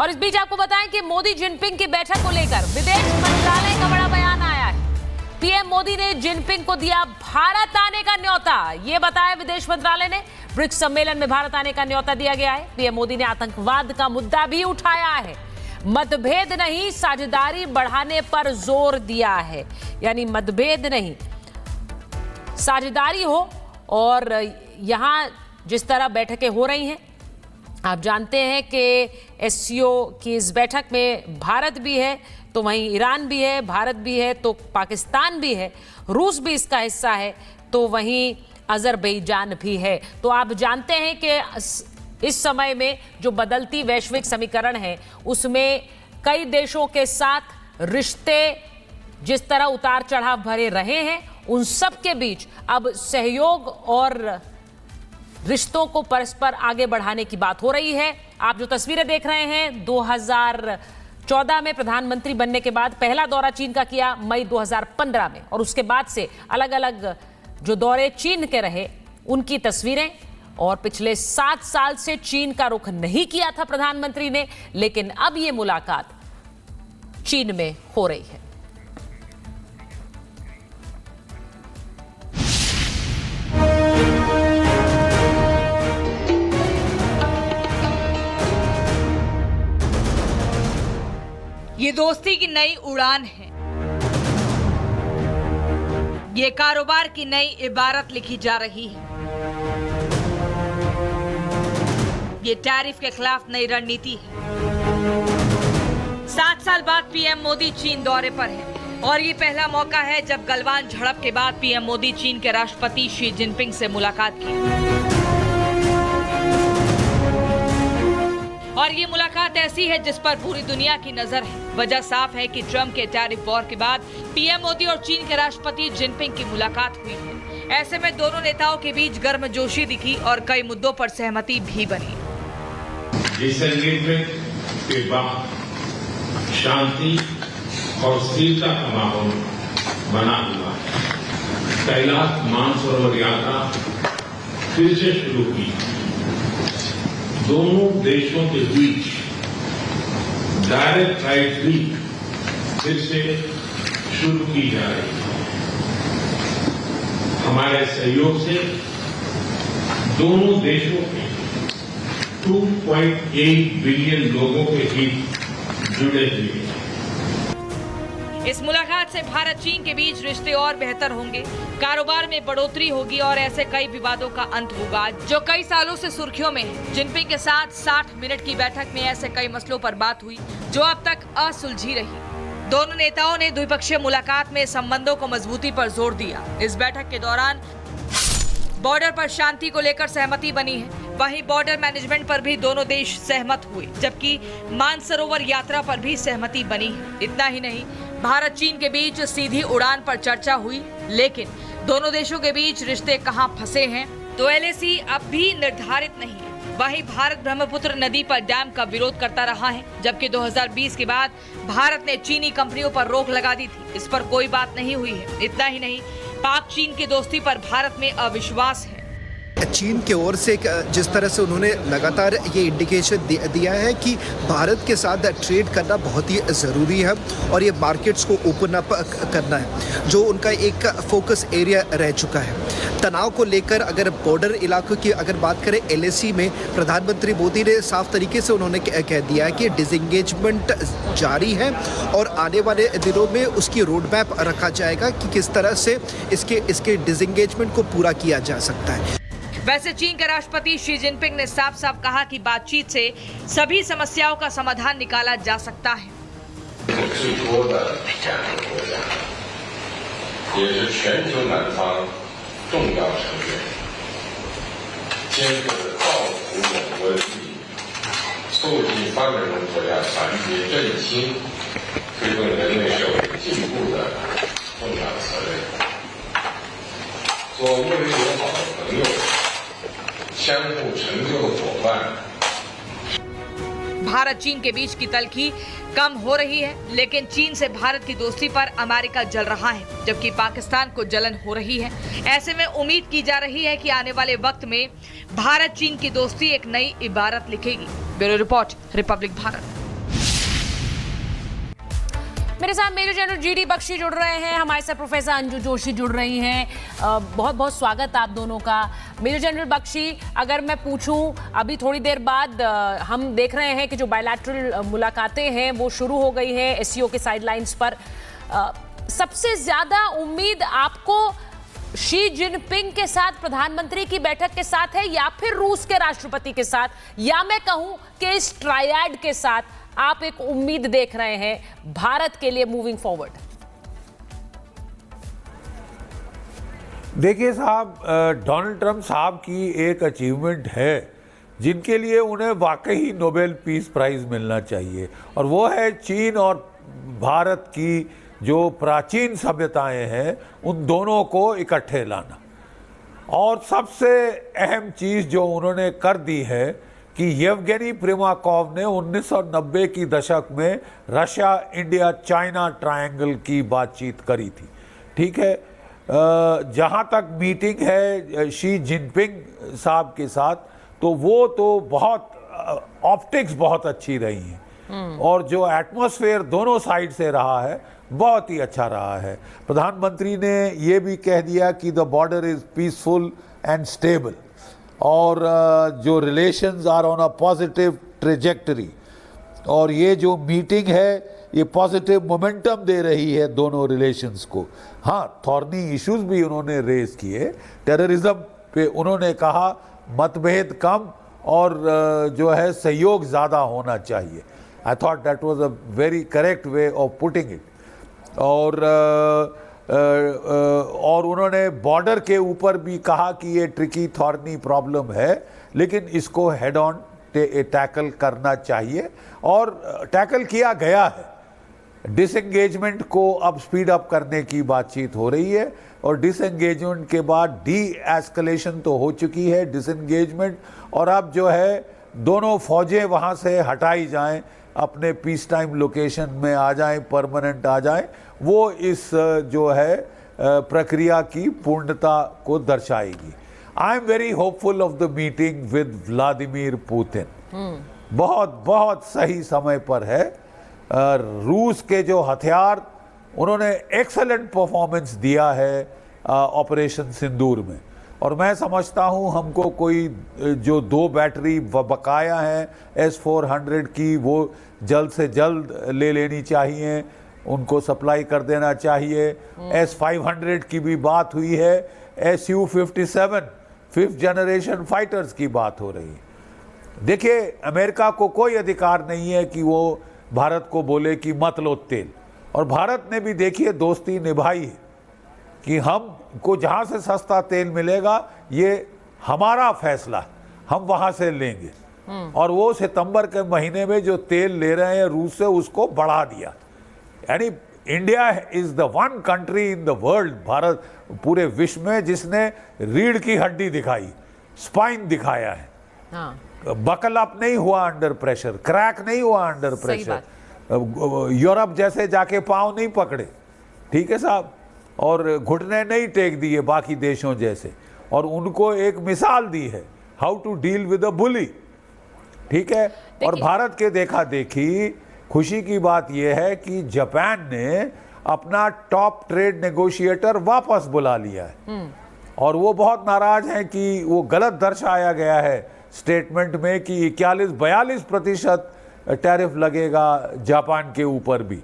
और इस बीच आपको बताएं कि मोदी जिनपिंग की बैठक को लेकर विदेश मंत्रालय का बड़ा बयान आया है। पीएम मोदी ने जिनपिंग को दिया भारत आने का न्योता। ये बताया विदेश मंत्रालय ने। ब्रिक्स सम्मेलन में भारत आने का न्योता दिया गया है। पीएम मोदी ने आतंकवाद का मुद्दा भी उठाया है। मतभेद नहीं, साझेदारी बढ़ाने पर जोर दिया है। यानी मतभेद नहीं, साझेदारी हो। और यहां जिस तरह बैठकें हो रही हैं, आप जानते हैं कि एससीओ की इस बैठक में भारत भी है, तो वहीं ईरान भी है, भारत भी है, तो पाकिस्तान भी है, रूस भी इसका हिस्सा है, तो वहीं अजरबैजान भी है। तो आप जानते हैं कि इस समय में जो बदलती वैश्विक समीकरण है, उसमें कई देशों के साथ रिश्ते जिस तरह उतार चढ़ाव भरे रहे हैं, उन सब के बीच अब सहयोग और रिश्तों को परस्पर आगे बढ़ाने की बात हो रही है। आप जो तस्वीरें देख रहे हैं, 2014 में प्रधानमंत्री बनने के बाद पहला दौरा चीन का किया, मई 2015 में, और उसके बाद से अलग अलग जो दौरे चीन के रहे उनकी तस्वीरें। और पिछले 7 साल से चीन का रुख नहीं किया था प्रधानमंत्री ने, लेकिन अब ये मुलाकात चीन में हो रही है। ये दोस्ती की नई उड़ान है, ये कारोबार की नई इबारत लिखी जा रही है, ये टैरिफ के खिलाफ नई रणनीति है। 7 साल बाद पीएम मोदी चीन दौरे पर है और ये पहला मौका है जब गलवान झड़प के बाद पीएम मोदी चीन के राष्ट्रपति शी जिनपिंग से मुलाकात की। और ये मुलाकात ऐसी है जिस पर पूरी दुनिया की नजर है। वजह साफ है कि ट्रंप के टैरिफ वॉर के बाद पीएम मोदी और चीन के राष्ट्रपति जिनपिंग की मुलाकात हुई है। ऐसे में दोनों नेताओं के बीच गर्मजोशी दिखी और कई मुद्दों पर सहमति भी बनी। डिसएंगेजमेंट के बाद शांति और स्थिरता का माहौल बना हुआ है। कैलाश मानसरोवर यात्रा फिर से शुरू की। दोनों देशों के बीच डायरेक्ट फ्लाइट भी फिर से शुरू की जा रही है। हमारे सहयोग से दोनों देशों के 2.8 बिलियन लोगों के हित जुड़े हुए हैं। इस मुलाकात से भारत चीन के बीच रिश्ते और बेहतर होंगे, कारोबार में बढ़ोतरी होगी और ऐसे कई विवादों का अंत होगा जो कई सालों से सुर्खियों में है। जिनपिंग के साथ 60 मिनट की बैठक में ऐसे कई मसलों पर बात हुई जो अब तक असुलझी रही। दोनों नेताओं ने द्विपक्षीय मुलाकात में संबंधों को मजबूती पर जोर दिया। इस बैठक के दौरान बॉर्डर पर शांति को लेकर सहमति बनी है, वहीं बॉर्डर मैनेजमेंट पर भी दोनों देश सहमत हुए, जबकि मानसरोवर यात्रा पर भी सहमति बनी है। इतना ही नहीं, भारत चीन के बीच सीधी उड़ान पर चर्चा हुई, लेकिन दोनों देशों के बीच रिश्ते कहां फंसे हैं तो एलएसी अब भी निर्धारित नहीं है। वहीं भारत ब्रह्मपुत्र नदी पर डैम का विरोध करता रहा है, जबकि 2020 के बाद भारत ने चीनी कंपनियों पर रोक लगा दी थी। इस पर कोई बात नहीं हुई है। इतना ही नहीं, पाक चीन की दोस्ती पर भारत में अविश्वास है। चीन की ओर से जिस तरह से उन्होंने लगातार ये इंडिकेशन दिया है कि भारत के साथ ट्रेड करना बहुत ही ज़रूरी है और ये मार्केट्स को ओपन अप करना है, जो उनका एक फोकस एरिया रह चुका है। तनाव को लेकर अगर बॉर्डर इलाकों की अगर बात करें, एलएसी में प्रधानमंत्री मोदी ने साफ तरीके से उन्होंने कह दिया है कि डिसएंगेजमेंट जारी है और आने वाले दिनों में उसकी रोड मैप रखा जाएगा कि किस तरह से इसके डिसएंगेजमेंट को पूरा किया जा सकता है। वैसे चीन के राष्ट्रपति शी जिनपिंग ने साफ साफ कहा कि बातचीत से सभी समस्याओं का समाधान निकाला जा सकता है। भारत चीन के बीच की तल्खी कम हो रही है, लेकिन चीन से भारत की दोस्ती पर अमेरिका जल रहा है, जबकि पाकिस्तान को जलन हो रही है। ऐसे में उम्मीद की जा रही है कि आने वाले वक्त में भारत चीन की दोस्ती एक नई इबारत लिखेगी। Bureau report, Republic Bharat. मेरे साथ मेजर जनरल जीडी बख्शी जुड़ रहे हैं, हमारे साथ प्रोफेसर अंजू जोशी जुड़ रही हैं। बहुत बहुत स्वागत आप दोनों का। मेजर जनरल बख्शी, अगर मैं पूछूं, अभी थोड़ी देर बाद हम देख रहे हैं कि जो बायलैटरल मुलाकातें हैं वो शुरू हो गई हैं एससीओ के साइडलाइंस पर। सबसे ज्यादा उम्मीद आपको शी जिनपिंग के साथ प्रधानमंत्री की बैठक के साथ है या फिर रूस के राष्ट्रपति के साथ, या मैं कहूं कि इस ट्रायड के साथ आप एक उम्मीद देख रहे हैं भारत के लिए मूविंग फॉरवर्ड? देखिए साहब, डोनाल्ड ट्रंप साहब की एक अचीवमेंट है जिनके लिए उन्हें वाकई नोबेल पीस प्राइज मिलना चाहिए, और वो है चीन और भारत की जो प्राचीन सभ्यताएं हैं उन दोनों को इकट्ठे लाना। और सबसे अहम चीज़ जो उन्होंने कर दी है कि येवगेनी प्रिमाकोव ने 1990 की दशक में रशिया इंडिया चाइना ट्रायंगल की बातचीत करी थी। ठीक है, जहाँ तक मीटिंग है शी जिनपिंग साहब के साथ, तो वो तो बहुत ऑप्टिक्स बहुत अच्छी रही हैं, और जो एटमॉस्फेयर दोनों साइड से रहा है बहुत ही अच्छा रहा है। प्रधानमंत्री ने ये भी कह दिया कि the border is peaceful and stable, और जो relations are on a positive trajectory, और ये जो मीटिंग है ये पॉजिटिव मोमेंटम दे रही है दोनों रिलेशंस को। हाँ, थॉर्नी इश्यूज भी उन्होंने रेज किए, टेररिज्म पे उन्होंने कहा मतभेद कम और जो है सहयोग ज़्यादा होना चाहिए। I thought that was a very correct way of putting it. और उन्होंने बॉर्डर के ऊपर भी कहा कि ये ट्रिकी थॉर्नी प्रॉब्लम है, लेकिन इसको हेड ऑन टैकल करना चाहिए, और टैकल किया गया है। डिसएंगेजमेंट को अब स्पीड अप करने की बातचीत हो रही है, और डिसएंगेजमेंट के बाद डी एस्केलेशन तो हो चुकी है, डिसएंगेजमेंट, और अब जो है दोनों फौजें वहाँ से हटाई जाएं, अपने पीस टाइम लोकेशन में आ जाएं, परमानेंट आ जाएं, वो इस जो है प्रक्रिया की पूर्णता को दर्शाएगी। I am very hopeful of the meeting with Vladimir Putin. बहुत बहुत सही समय पर है। रूस के जो हथियार, उन्होंने एक्सेलेंट परफॉर्मेंस दिया है ऑपरेशन सिंदूर में, और मैं समझता हूँ हमको कोई जो 2 बैटरी बकाया हैं S-400 की, वो जल्द से जल्द ले लेनी चाहिए, उनको सप्लाई कर देना चाहिए। S-500 की भी बात हुई है, Su-57 5th जनरेशन फाइटर्स की बात हो रही है। देखिए, अमेरिका को कोई अधिकार नहीं है कि वो भारत को बोले कि मत लो तेल, और भारत ने भी देखिए दोस्ती निभाई है कि हमको जहाँ से सस्ता तेल मिलेगा ये हमारा फैसला है, हम वहाँ से लेंगे। और वो सितंबर के महीने में जो तेल ले रहे हैं रूस से, उसको बढ़ा दिया। यानी India is the one country in the world, Bharat पूरे विश्व में, जिसने रीढ़ की हड्डी दिखाई, स्पाइन दिखाया है। हाँ। बकल अप नहीं हुआ अंडर प्रेशर, क्रैक नहीं हुआ अंडर प्रेशर, यूरोप जैसे जाके पांव नहीं पकड़े, ठीक है साहब, और घुटने नहीं टेक दिए बाकी देशों जैसे, और उनको एक मिसाल दी है how to deal with a bully. ठीक है, और भारत के देखा देखी खुशी की बात यह है कि जापान ने अपना टॉप ट्रेड नेगोशिएटर वापस बुला लिया है, और वो बहुत नाराज हैं कि वो गलत दर्शाया गया है स्टेटमेंट में कि 41-42% टैरिफ लगेगा जापान के ऊपर भी।